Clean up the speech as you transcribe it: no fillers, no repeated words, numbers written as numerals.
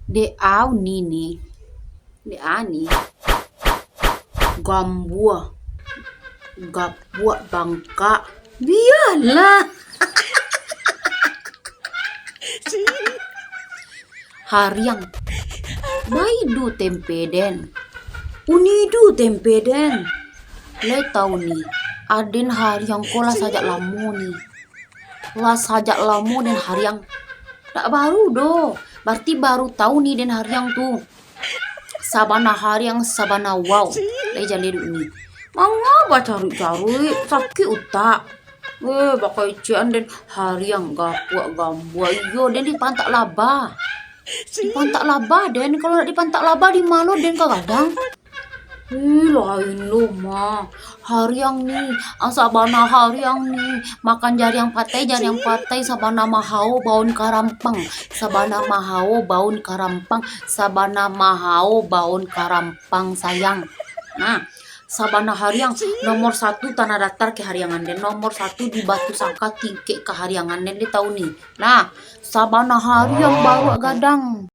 De au nini, de ani, gambua, gapua bangka, biarlah. Hariang, baidu tempeden, unidu tempeden. Le tahu nih, aden hariang kola sajak lamu nih, lah sajak lamu den hariang. Tak baru doh, berarti baru tahu nih den hariang tuh. Sabana hariang sabana wow, le jaledu nih. Mangga cari-cari sakit utak. Bakai cian den hariang gapua gambua iyo den di pantak laba. Di pantak laba den, kalau nak di pantak laba di malu den kadang. Lain lo mah hariang nih, sabana hariang nih makan jari yang patai sabana mahau baun karampang, sabana mahau baun karampang, sabana mahau baun karampang sayang. Nah, sabana hariang nomor 1 tanah datar ke hariangan den, nomor 1 di batu sangka tingke ke hariangan den, dia tahu nih. Nah, sabana hariang baru gadang.